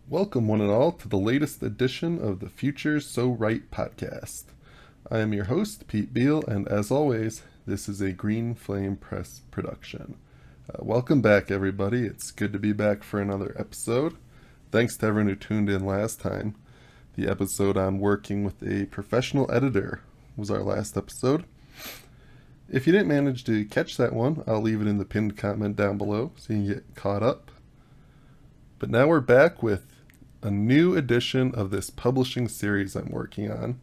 Welcome, one and all, to the latest edition of the Future So Right podcast. I am your host, Pete Beal, and as always, this is a Green Flame Press production. Welcome back, everybody. It's good to be back for another episode. Thanks to everyone who tuned in last time. The episode on working with a professional editor was our last episode. If you didn't manage to catch that one, I'll leave it in the pinned comment down below so you can get caught up. But now we're back with a new edition of this publishing series I'm working on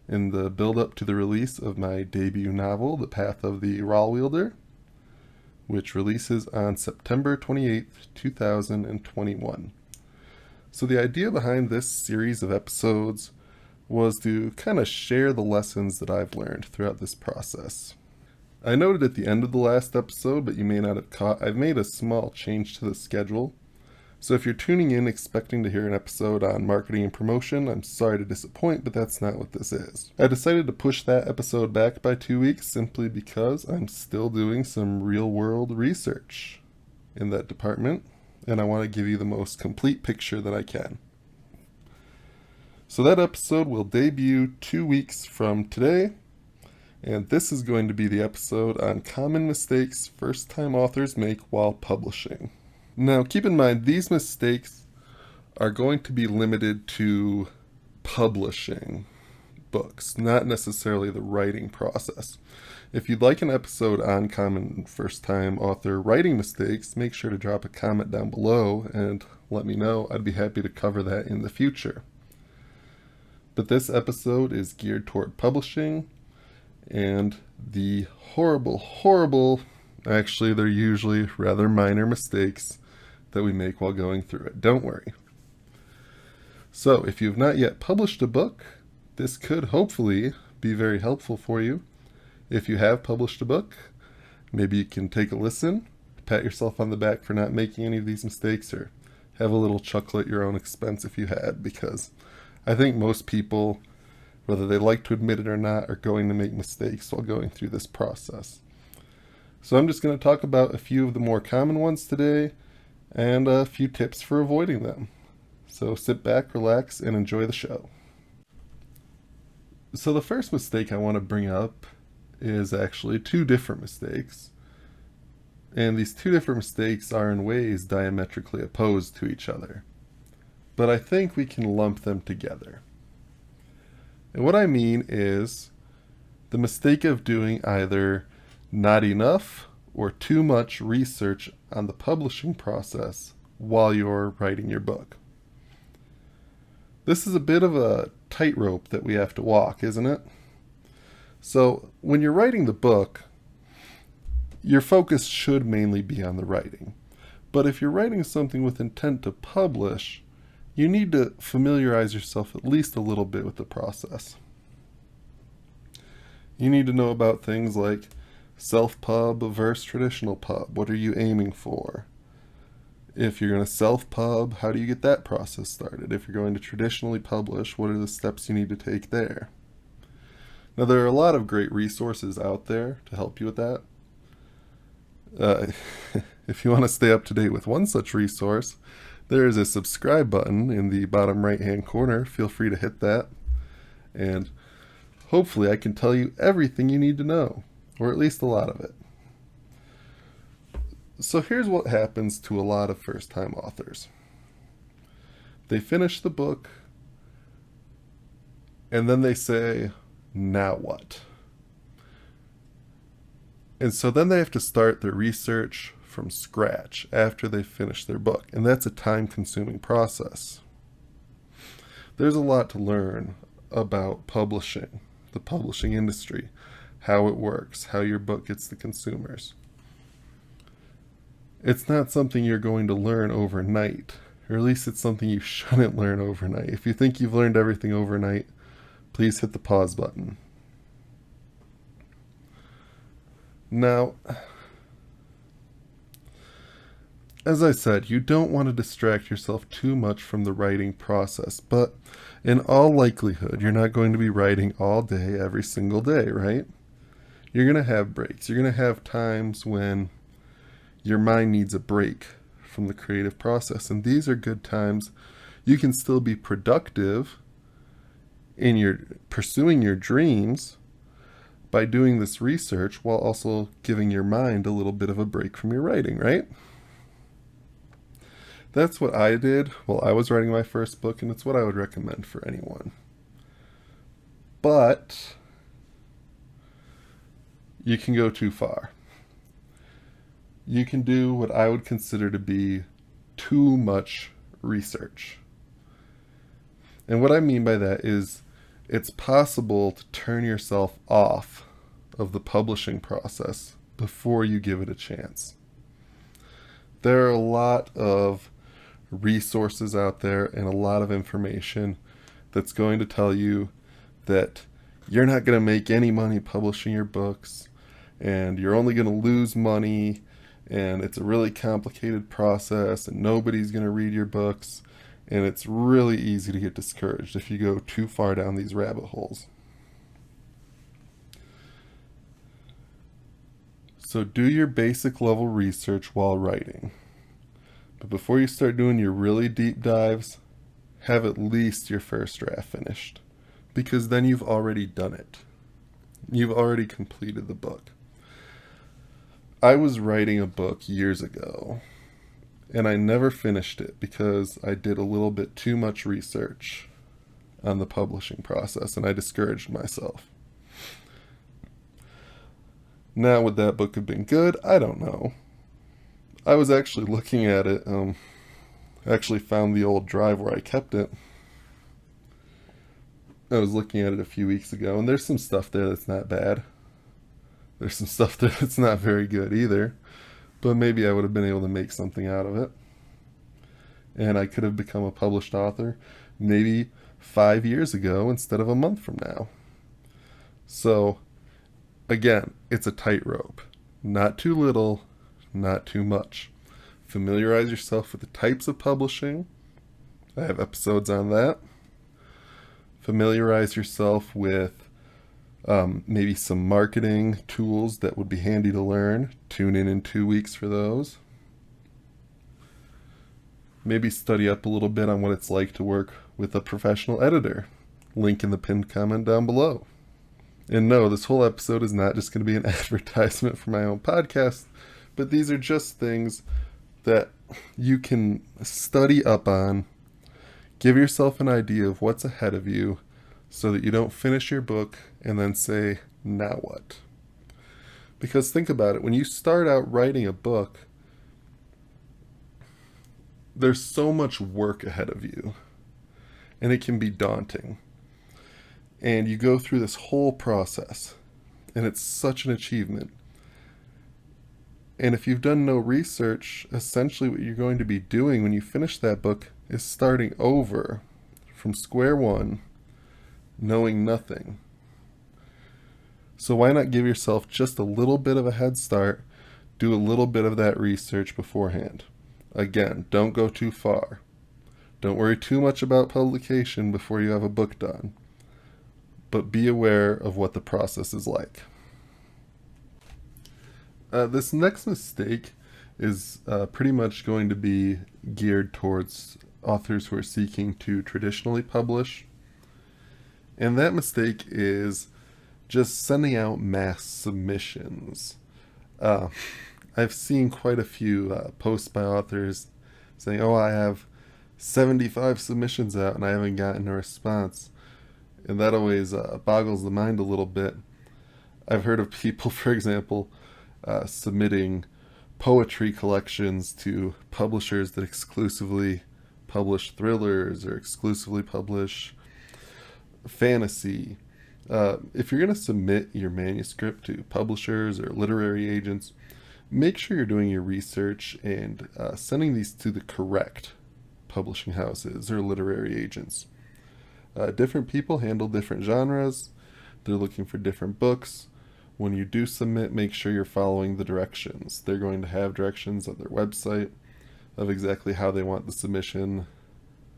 in the build-up to the release of my debut novel, The Path of the Rawlwielder, which releases on September 28th, 2021. So the idea behind this series of episodes was to kind of share the lessons that I've learned throughout this process. I noted at the end of the last episode, but you may not have caught, I've made a small change to the schedule. So if you're tuning in expecting to hear an episode on marketing and promotion, I'm sorry to disappoint, but that's not what this is. I decided to push that episode back by 2 weeks simply because I'm still doing some real-world research in that department, and I want to give you the most complete picture that I can. So that episode will debut 2 weeks from today, and this is going to be the episode on common mistakes first-time authors make while publishing. Now, keep in mind, these mistakes are going to be limited to publishing books, not necessarily the writing process. If you'd like an episode on common first-time author writing mistakes, make sure to drop a comment down below and let me know. I'd be happy to cover that in the future. But this episode is geared toward publishing and the horrible, actually they're usually rather minor mistakes that we make while going through it. Don't worry. So if you've not yet published a book, this could hopefully be very helpful for you. If you have published a book, maybe you can take a listen, pat yourself on the back for not making any of these mistakes, or have a little chuckle at your own expense if you had, because I think most people, whether they like to admit it or not, are going to make mistakes while going through this process. So I'm just going to talk about a few of the more common ones today, and a few tips for avoiding them. So sit back, relax, and enjoy the show. So the first mistake I want to bring up is actually two different mistakes. And these two different mistakes are in ways diametrically opposed to each other. But I think we can lump them together. And what I mean is the mistake of doing either not enough or too much research on the publishing process while you're writing your book. This is a bit of a tightrope that we have to walk, isn't it? So when you're writing the book, your focus should mainly be on the writing. But if you're writing something with intent to publish, you need to familiarize yourself at least a little bit with the process. You need to know about things like self-pub versus traditional pub. What are you aiming for? If you're going to self-pub, how do you get that process started? If you're going to traditionally publish, what are the steps you need to take there? Now, there are a lot of great resources out there to help you with that. If you want to stay up to date with one such resource, there is a subscribe button in the bottom right-hand corner. Feel free to hit that. And hopefully I can tell you everything you need to know, or at least a lot of it. So here's what happens to a lot of first-time authors. They finish the book, and then they say, now what? And so then they have to start their research from scratch after they finish their book, and that's a time-consuming process. There's a lot to learn about publishing, the publishing industry, how it works, how your book gets to consumers. It's not something you're going to learn overnight, or at least it's something you shouldn't learn overnight. If you think you've learned everything overnight, please hit the pause button. Now, as I said, you don't want to distract yourself too much from the writing process, but in all likelihood, you're not going to be writing all day, every single day, right? You're going to have breaks. You're going to have times when your mind needs a break from the creative process. And these are good times You can still be productive in your pursuing your dreams by doing this research while also giving your mind a little bit of a break from your writing, right? That's what I did while I was writing my first book, and it's what I would recommend for anyone. But you can go too far. You can do what I would consider to be too much research. And what I mean by that is it's possible to turn yourself off of the publishing process before you give it a chance. There are a lot of resources out there and a lot of information that's going to tell you that you're not going to make any money publishing your books, and you're only going to lose money, and it's a really complicated process, and nobody's going to read your books, and it's really easy to get discouraged if you go too far down these rabbit holes. So do your basic level research while writing. But before you start doing your really deep dives, have at least your first draft finished, because then you've already done it. You've already completed the book. I was writing a book years ago, and I never finished it because I did a little bit too much research on the publishing process, and I discouraged myself. Now, would that book have been good? I don't know. I was actually looking at it, actually found the old drive where I kept it. I was looking at it a few weeks ago, and there's some stuff there that's not bad. There's some stuff there that's not very good either, but maybe I would have been able to make something out of it. And I could have become a published author maybe 5 years ago instead of a month from now. So, again, it's a tightrope. Not too little, not too much. Familiarize yourself with the types of publishing. I have episodes on that. Familiarize yourself with maybe some marketing tools that would be handy to learn. Tune in 2 weeks for those. Maybe study up a little bit on what it's like to work with a professional editor. Link in the pinned comment down below. And no, this whole episode is not just going to be an advertisement for my own podcast, but these are just things that you can study up on, give yourself an idea of what's ahead of you so that you don't finish your book and then say, now what? Because think about it, when you start out writing a book, there's so much work ahead of you, and it can be daunting. And you go through this whole process, and it's such an achievement. And if you've done no research, essentially what you're going to be doing when you finish that book is starting over from square one, knowing nothing. So why not give yourself just a little bit of a head start, do a little bit of that research beforehand. Again, don't go too far. Don't worry too much about publication before you have a book done, but be aware of what the process is like. This next mistake is pretty much going to be geared towards authors who are seeking to traditionally publish. And that mistake is just sending out mass submissions. I've seen quite a few posts by authors saying, oh, I have 75 submissions out and I haven't gotten a response. And that always boggles the mind a little bit. I've heard of people, for example, submitting poetry collections to publishers that exclusively publish thrillers or exclusively publish fantasy. If you're going to submit your manuscript to publishers or literary agents, make sure you're doing your research and sending these to the correct publishing houses or literary agents. Different people handle different genres. They're looking for different books. When you do submit, make sure you're following the directions. They're going to have directions on their website of exactly how they want the submission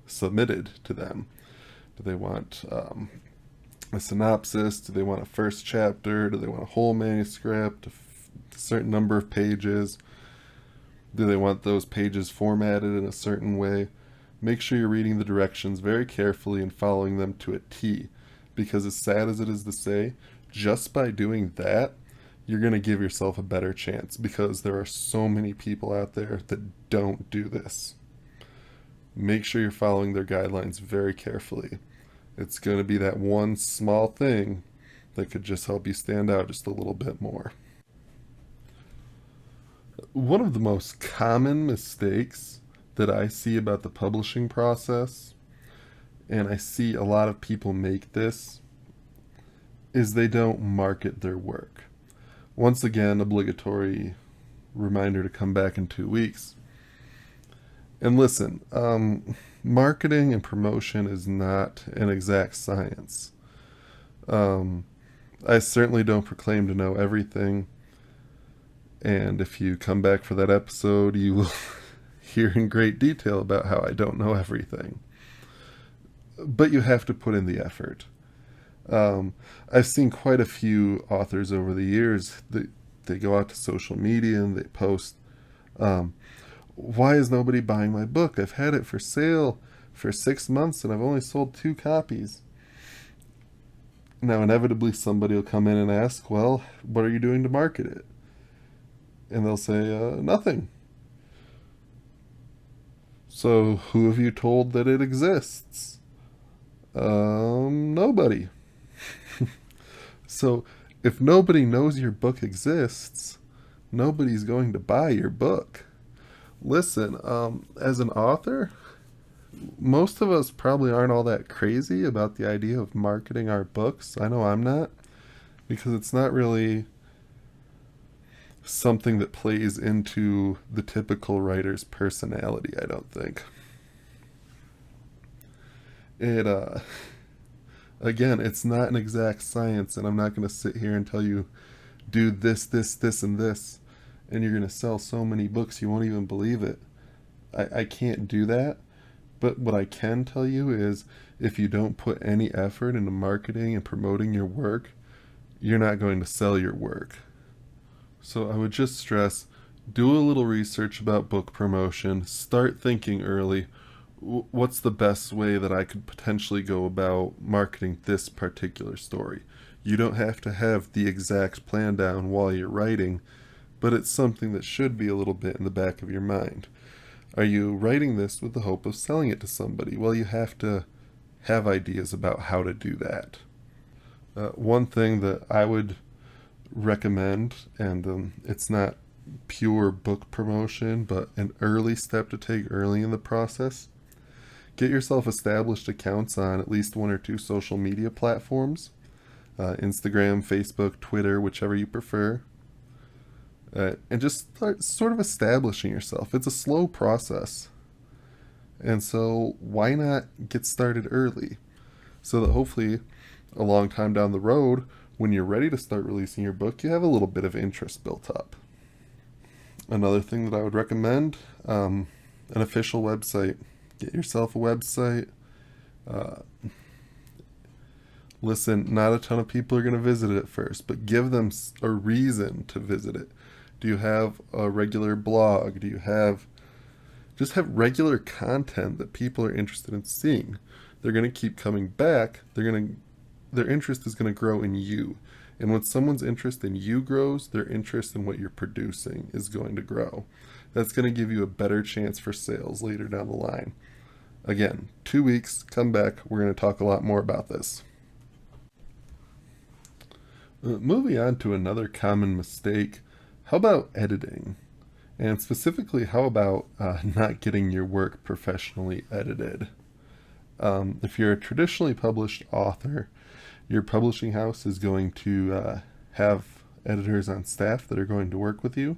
submitted to them. Do they want a synopsis? Do they want a first chapter? Do they want a whole manuscript? A certain number of pages? Do they want those pages formatted in a certain way? Make sure you're reading the directions very carefully and following them to a T, because as sad as it is to say, just by doing that, you're going to give yourself a better chance, because there are so many people out there that don't do this. Make sure you're following their guidelines very carefully. It's going to be that one small thing that could just help you stand out just a little bit more. One of the most common mistakes that I see about the publishing process, and I see a lot of people make this, is they don't market their work. Once again, obligatory reminder to come back in 2 weeks. And listen, marketing and promotion is not an exact science. I certainly don't proclaim to know everything. And if you come back for that episode, you will hear in great detail about how I don't know everything. But you have to put in the effort. I've seen quite a few authors over the years that they go out to social media and they post, why is nobody buying my book? I've had it for sale for 6 months and I've only sold 2 copies. Now, inevitably, somebody will come in and ask, well, what are you doing to market it? And they'll say, nothing. So, who have you told that it exists? Nobody. So, if nobody knows your book exists, nobody's going to buy your book. Listen, as an author, most of us probably aren't all that crazy about the idea of marketing our books. I know I'm not, because it's not really something that plays into the typical writer's personality, I don't think. It, again, it's not an exact science, and I'm not going to sit here and tell you, do this, and this, and you're going to sell so many books you won't even believe it. I can't do that. But what I can tell you is, if you don't put any effort into marketing and promoting your work, you're not going to sell your work. So I would just stress, do a little research about book promotion, start thinking early, what's the best way that I could potentially go about marketing this particular story? You don't have to have the exact plan down while you're writing, but it's something that should be a little bit in the back of your mind. Are you writing this with the hope of selling it to somebody? Well, you have to have ideas about how to do that. One thing that I would recommend, and it's not pure book promotion, but an early step to take early in the process, get yourself established accounts on at least 1 or 2 social media platforms, Instagram, Facebook, Twitter, whichever you prefer. And just start sort of establishing yourself. It's a slow process. And so why not get started early? So that hopefully a long time down the road, when you're ready to start releasing your book, you have a little bit of interest built up. Another thing that I would recommend, an official website. Get yourself a website. Listen, not a ton of people are going to visit it at first, but give them a reason to visit it. Do you have a regular blog? Do you have regular content that people are interested in seeing? They're going to keep coming back. Their interest is going to grow in you. And when someone's interest in you grows, their interest in what you're producing is going to grow. That's going to give you a better chance for sales later down the line. Again, 2 weeks, come back. We're going to talk a lot more about this. Moving on to another common mistake. How about editing? And specifically, how about not getting your work professionally edited? If you're a traditionally published author, your publishing house is going to have editors on staff that are going to work with you.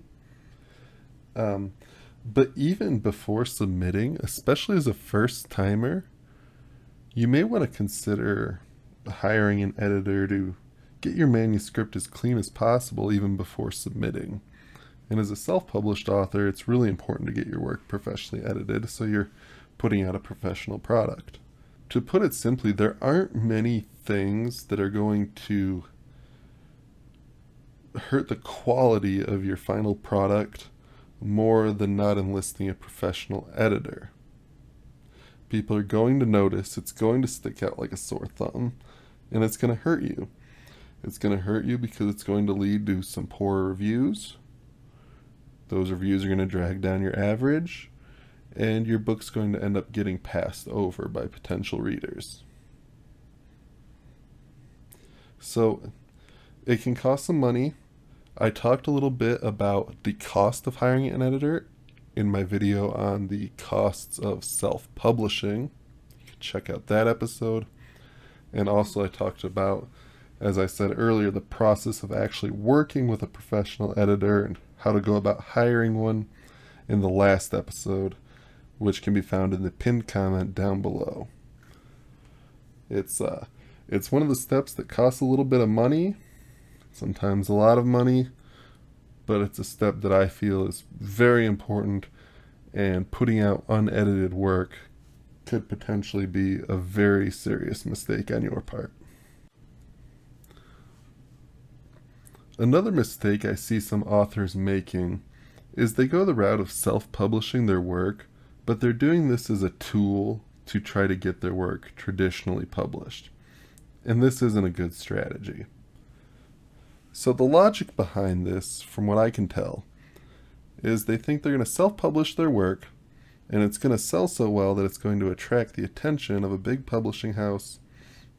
But even before submitting, especially as a first timer, you may want to consider hiring an editor to get your manuscript as clean as possible even before submitting. And as a self-published author, it's really important to get your work professionally edited so you're putting out a professional product. To put it simply, there aren't many things that are going to hurt the quality of your final product more than not enlisting a professional editor. People are going to notice. It's going to stick out like a sore thumb, and it's going to hurt you. It's going to hurt you because it's going to lead to some poor reviews. Those reviews are going to drag down your average, and your book's going to end up getting passed over by potential readers. So it can cost some money. I talked a little bit about the cost of hiring an editor in my video on the costs of self-publishing. You can check out that episode. And also I talked about, as I said earlier, the process of actually working with a professional editor and how to go about hiring one in the last episode, which can be found in the pinned comment down below. It's one of the steps that costs a little bit of money, sometimes a lot of money, but it's a step that I feel is very important, and putting out unedited work could potentially be a very serious mistake on your part. Another mistake I see some authors making is they go the route of self-publishing their work, but they're doing this as a tool to try to get their work traditionally published. And this isn't a good strategy. So the logic behind this, from what I can tell, is they think they're going to self-publish their work, and it's going to sell so well that it's going to attract the attention of a big publishing house.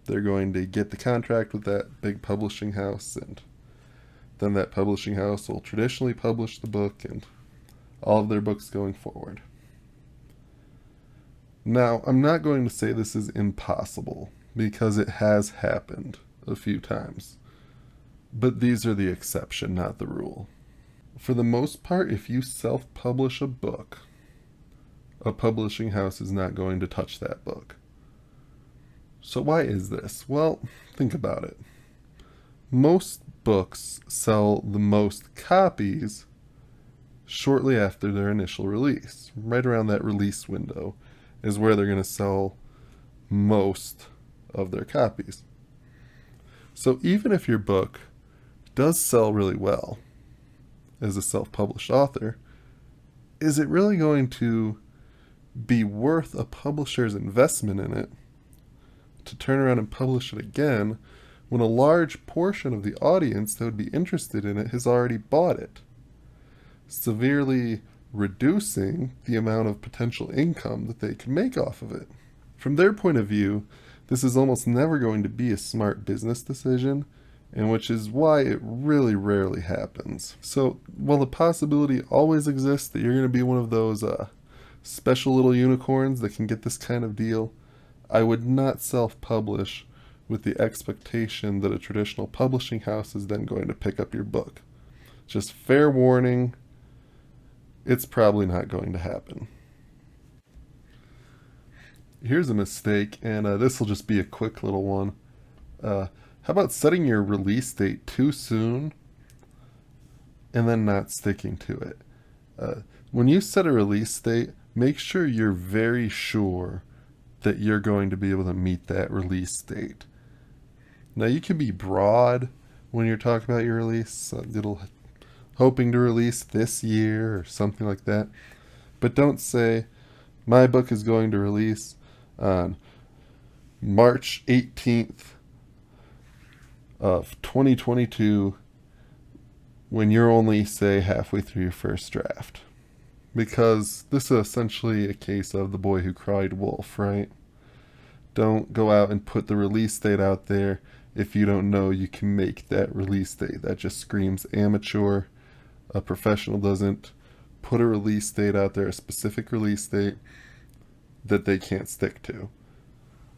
They're going to get the contract with that big publishing house, and then that publishing house will traditionally publish the book and all of their books going forward. Now, I'm not going to say this is impossible, because it has happened a few times. But these are the exception, not the rule. For the most part, if you self-publish a book, a publishing house is not going to touch that book. So why is this? Well, think about it. Most books sell the most copies shortly after their initial release. Right around that release window is where they're going to sell most of their copies. So even if your book does sell really well as a self-published author, is it really going to be worth a publisher's investment in it to turn around and publish it again when a large portion of the audience that would be interested in it has already bought it, severely reducing the amount of potential income that they can make off of it? From their point of view, this is almost never going to be a smart business decision, and which is why it really rarely happens. So while the possibility always exists that you're going to be one of those special little unicorns that can get this kind of deal, I would not self-publish with the expectation that a traditional publishing house is then going to pick up your book. Just fair warning, it's probably not going to happen. Here's a mistake, and this will just be a quick little one. How about setting your release date too soon and then not sticking to it? When you set a release date, make sure you're very sure that you're going to be able to meet that release date. Now, you can be broad when you're talking about your release, hoping to release this year or something like that, but don't say, my book is going to release on March 18th of 2022 when you're only, say, halfway through your first draft. Because this is essentially a case of the boy who cried wolf, right? Don't go out and put the release date out there if you don't know you can make that release date. That just screams amateur. A professional doesn't put a release date out there, a specific release date that they can't stick to.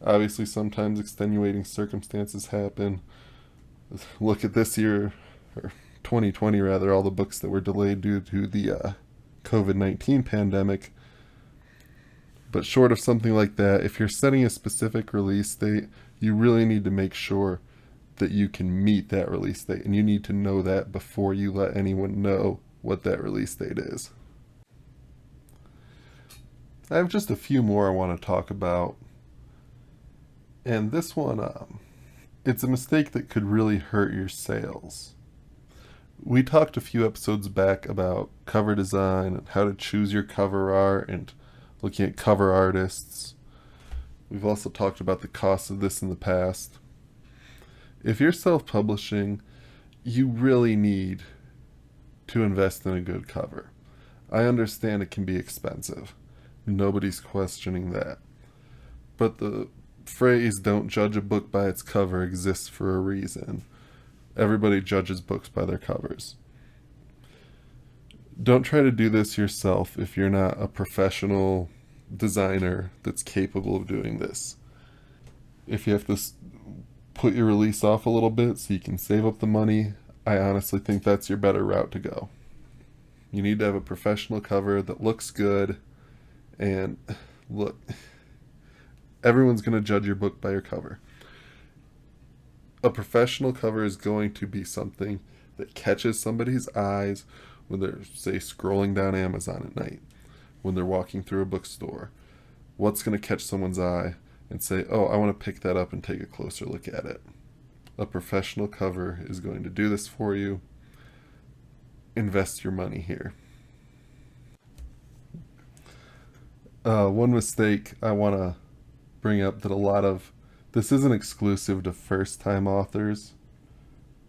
Obviously, sometimes extenuating circumstances happen. Look at this year, or 2020 rather, all the books that were delayed due to the COVID-19 pandemic. But short of something like that, if you're setting a specific release date, you really need to make sure that you can meet that release date, and you need to know that before you let anyone know what that release date is. I have just a few more I want to talk about, and this one, it's a mistake that could really hurt your sales. We talked a few episodes back about cover design and how to choose your cover art and looking at cover artists. We've also talked about the cost of this in the past. If you're self-publishing, you really need to invest in a good cover. I understand it can be expensive. Nobody's questioning that. But the phrase, "don't judge a book by its cover," exists for a reason. Everybody judges books by their covers. Don't try to do this yourself if you're not a professional designer that's capable of doing this. If you have to put your release off a little bit so you can save up the money, I honestly think that's your better route to go. You need to have a professional cover that looks good, and look, everyone's going to judge your book by your cover. A professional cover is going to be something that catches somebody's eyes when they're, say, scrolling down Amazon at night, when they're walking through a bookstore. What's going to catch someone's eye and say, "Oh, I want to pick that up and take a closer look at it"? A professional cover is going to do this for you. Invest your money here. One mistake I want to bring up that this isn't exclusive to first-time authors,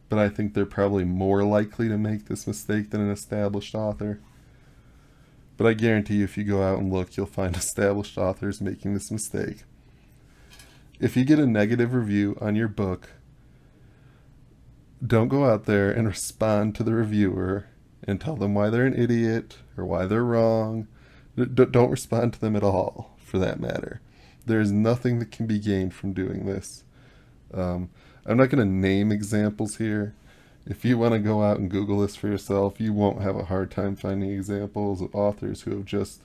but I think they're probably more likely to make this mistake than an established author. But I guarantee you, if you go out and look, you'll find established authors making this mistake. If you get a negative review on your book, don't go out there and respond to the reviewer and tell them why they're an idiot or why they're wrong. Don't respond to them at all, for that matter. There is nothing that can be gained from doing this. I'm not going to name examples here. If you want to go out and Google this for yourself, you won't have a hard time finding examples of authors who have just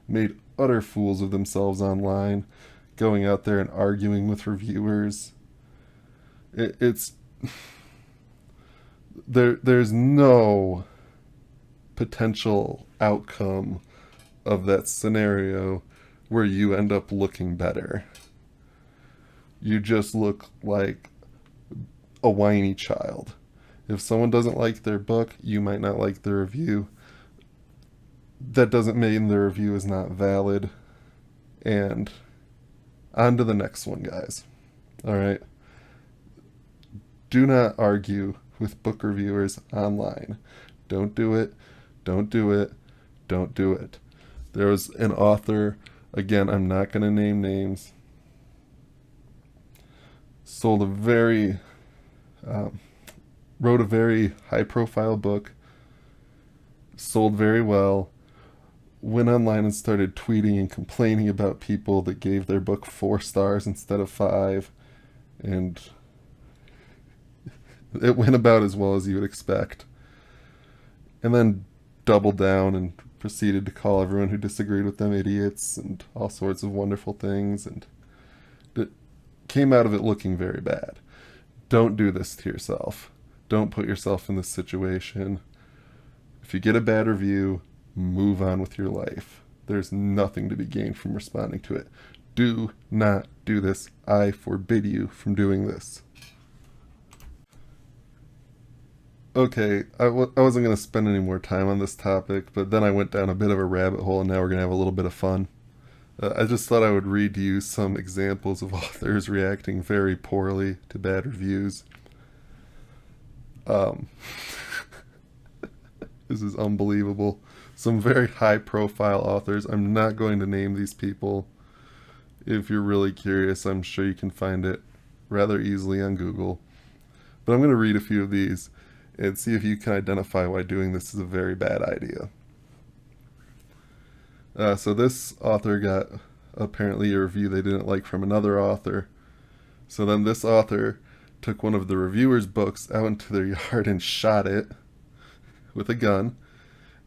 made utter fools of themselves online, going out there and arguing with reviewers. There's no potential outcome of that scenario where you end up looking better. You just look like a whiny child. If someone doesn't like their book, you might not like the review. That doesn't mean the review is not valid. And on to the next one, guys. All right. Do not argue with book reviewers online. Don't do it. Don't do it. Don't do it. There was an author, again, I'm not going to name names, wrote a very high-profile book, sold very well, went online and started tweeting and complaining about people that gave their book 4 stars instead of 5, and it went about as well as you would expect. And then doubled down and proceeded to call everyone who disagreed with them idiots and all sorts of wonderful things, and it came out of it looking very bad. Don't do this to yourself. Don't put yourself in this situation. If you get a bad review, move on with your life. There's nothing to be gained from responding to it. Do not do this. I forbid you from doing this. Okay, I wasn't going to spend any more time on this topic, but then I went down a bit of a rabbit hole, and now we're going to have a little bit of fun. I just thought I would read to you some examples of authors reacting very poorly to bad reviews. This is unbelievable. Some very high-profile authors. I'm not going to name these people. If you're really curious, I'm sure you can find it rather easily on Google. But I'm going to read a few of these and see if you can identify why doing this is a very bad idea. So this author got apparently a review they didn't like from another author. So then this author took one of the reviewer's books out into their yard and shot it with a gun,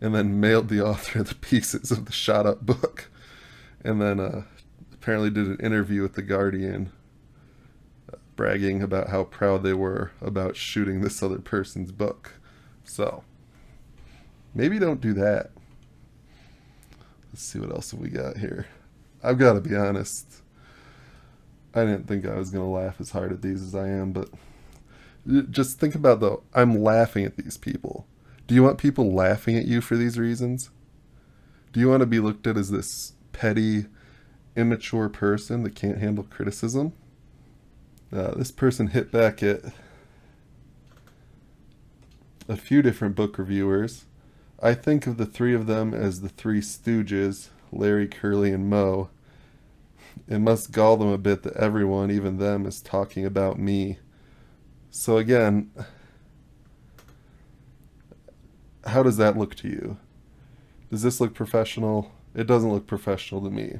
and then mailed the author the pieces of the shot up book. And then apparently did an interview with The Guardian, bragging about how proud they were about shooting this other person's book. So, maybe don't do that. Let's see what else have we got here. I've got to be honest, I didn't think I was going to laugh as hard at these as I am, but just think about I'm laughing at these people. Do you want people laughing at you for these reasons? Do you want to be looked at as this petty, immature person that can't handle criticism. This person hit back at a few different book reviewers. I think of the three of them as the Three Stooges, Larry, Curly, and Moe. It must gall them a bit that everyone, even them, is talking about me. So again, how does that look to you? Does this look professional? It doesn't look professional to me.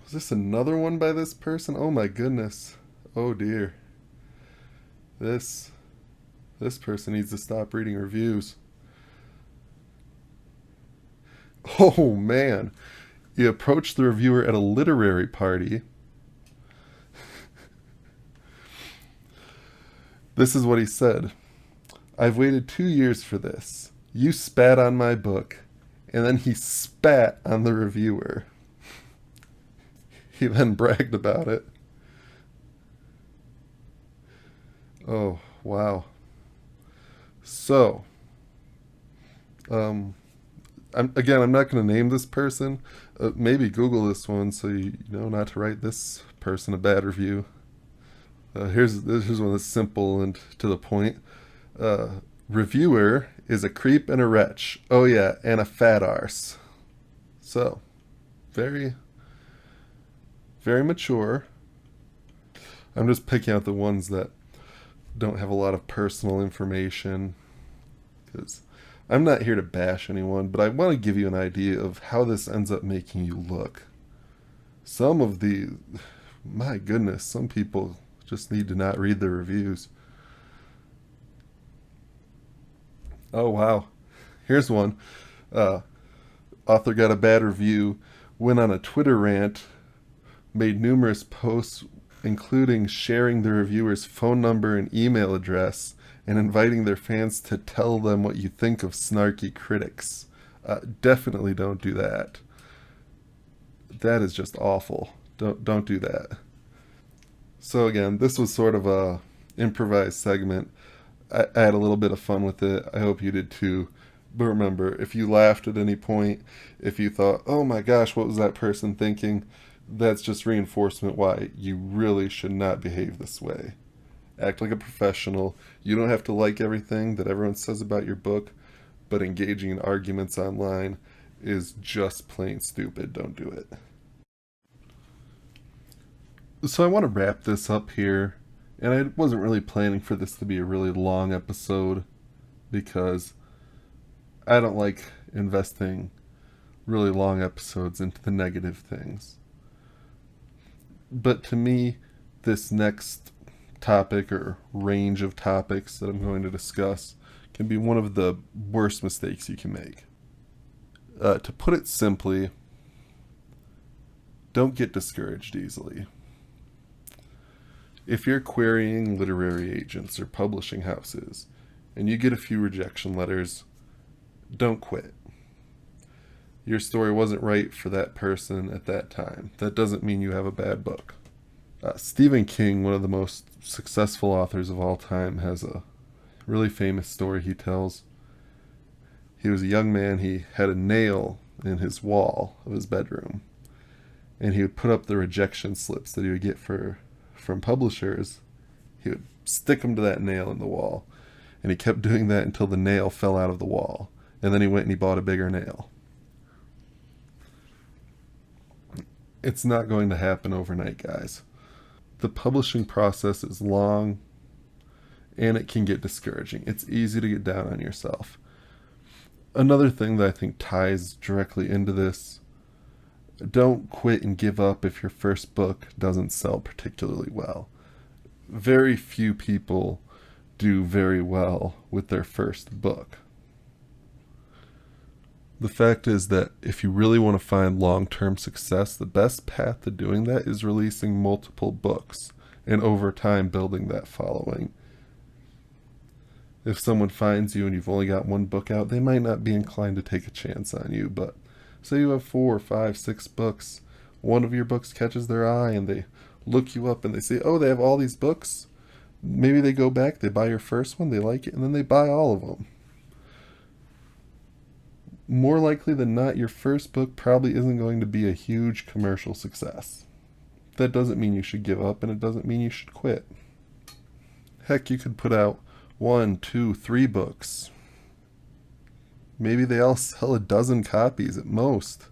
Is this another one by this person? Oh my goodness. Oh dear. This person needs to stop reading reviews. Oh man. He approached the reviewer at a literary party. This is what he said. I've waited 2 years for this. You spat on my book. And then he spat on the reviewer. He then bragged about it. Oh, wow. So, I'm not going to name this person. Maybe Google this one so you know not to write this person a bad review. Here's one that's simple and to the point. Reviewer is a creep and a wretch. Oh yeah, and a fat arse. So, very, very mature. I'm just picking out the ones that don't have a lot of personal information, because I'm not here to bash anyone, but I want to give you an idea of how this ends up making you look. My goodness, some people just need to not read the reviews. Oh wow, here's one. Author got a bad review, went on a Twitter rant, made numerous posts including sharing the reviewer's phone number and email address, and inviting their fans to tell them what you think of snarky critics. Definitely don't do that. That is just awful. Don't do that. So again, this was sort of a improvised segment. I had a little bit of fun with it. I hope you did too. But remember, if you laughed at any point, if you thought, oh my gosh, what was that person thinking? That's just reinforcement why you really should not behave this way. Act like a professional. You don't have to like everything that everyone says about your book, but engaging in arguments online is just plain stupid. Don't do it. So I want to wrap this up here, and I wasn't really planning for this to be a really long episode because I don't like investing really long episodes into the negative things. But to me, this next topic or range of topics that I'm going to discuss can be one of the worst mistakes you can make. To put it simply, don't get discouraged easily. If you're querying literary agents or publishing houses and you get a few rejection letters, don't quit. Your story wasn't right for that person at that time. That doesn't mean you have a bad book. Stephen King, one of the most successful authors of all time, has a really famous story he tells. He was a young man. He had a nail in his wall of his bedroom, and he would put up the rejection slips that he would get from publishers. He would stick them to that nail in the wall, and he kept doing that until the nail fell out of the wall, and then he went and he bought a bigger nail. It's not going to happen overnight, guys. The publishing process is long, and it can get discouraging. It's easy to get down on yourself. Another thing that I think ties directly into this, don't quit and give up if your first book doesn't sell particularly well. Very few people do very well with their first book. The fact is that if you really want to find long-term success, the best path to doing that is releasing multiple books and over time building that following. If someone finds you and you've only got one book out, they might not be inclined to take a chance on you, but say you have 4, 5, 6 books, one of your books catches their eye and they look you up and they say, oh, they have all these books. Maybe they go back, they buy your first one, they like it, and then they buy all of them. More likely than not, your first book probably isn't going to be a huge commercial success. that doesn't mean you should give up, and it doesn't mean you should quit. Heck, you could put out 1, 2, 3 books. Maybe they all sell a dozen copies at most.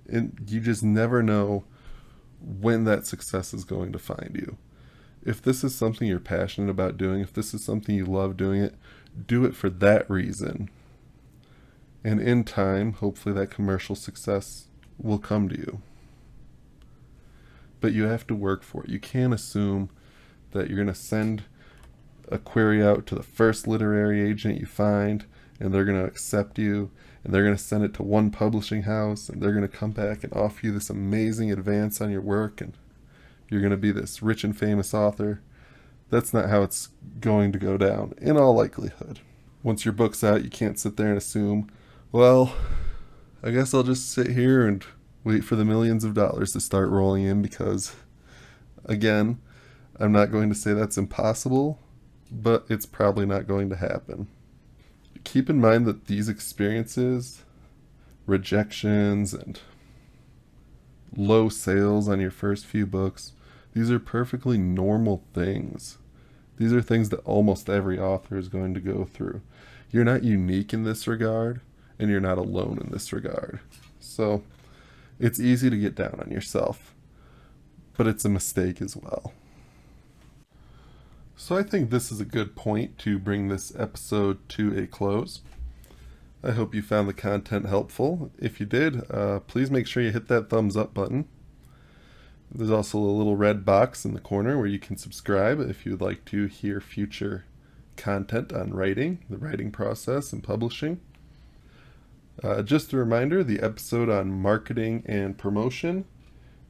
And you just never know when that success is going to find you. If this is something you're passionate about doing, if this is something you love doing it, do it for that reason. And in time, hopefully that commercial success will come to you. But you have to work for it. You can't assume that you're going to send a query out to the first literary agent you find, and they're going to accept you, and they're going to send it to one publishing house, and they're going to come back and offer you this amazing advance on your work, and you're going to be this rich and famous author. That's not how it's going to go down, in all likelihood. Once your book's out, you can't sit there and assume, well, I guess I'll just sit here and wait for the millions of dollars to start rolling in, because, again, I'm not going to say that's impossible, but it's probably not going to happen. Keep in mind that these experiences, rejections, and low sales on your first few books, these are perfectly normal things. These are things that almost every author is going to go through. You're not unique in this regard, and you're not alone in this regard. So it's easy to get down on yourself, but it's a mistake as well. So I think this is a good point to bring this episode to a close. I hope you found the content helpful. If you did, please make sure you hit that thumbs up button. There's also a little red box in the corner where you can subscribe if you'd like to hear future content on writing, the writing process, and publishing. Just a reminder, the episode on marketing and promotion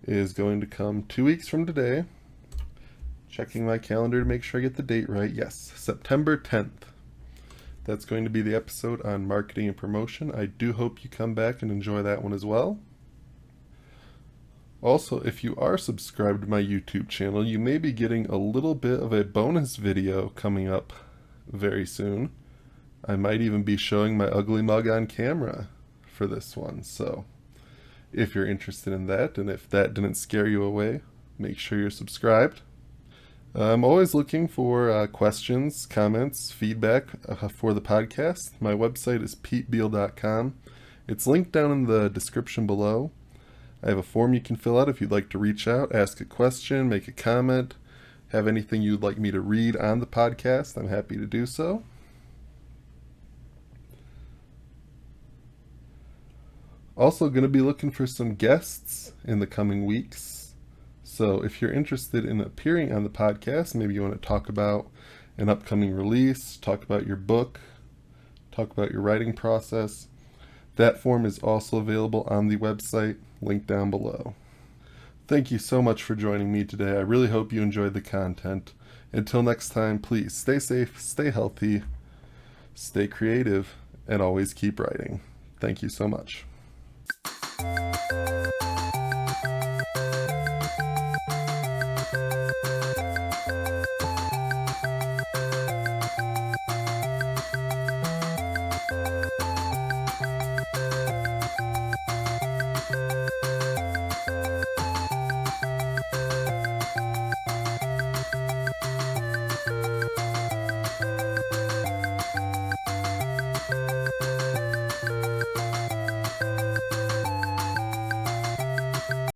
is going to come 2 weeks from today. Checking my calendar to make sure I get the date right. Yes, September 10th. That's going to be the episode on marketing and promotion. I do hope you come back and enjoy that one as well. Also, if you are subscribed to my YouTube channel, you may be getting a little bit of a bonus video coming up very soon. I might even be showing my ugly mug on camera for this one. So if you're interested in that, and if that didn't scare you away, make sure you're subscribed. I'm always looking for questions, comments, feedback for the podcast. My website is petebeal.com. It's linked down in the description below. I have a form you can fill out if you'd like to reach out, ask a question, make a comment, have anything you'd like me to read on the podcast. I'm happy to do so. Also going to be looking for some guests in the coming weeks. So if you're interested in appearing on the podcast, maybe you want to talk about an upcoming release, talk about your book, talk about your writing process, that form is also available on the website, linked down below. Thank you so much for joining me today. I really hope you enjoyed the content. Until next time, please stay safe, stay healthy, stay creative, and always keep writing. Thank you so much.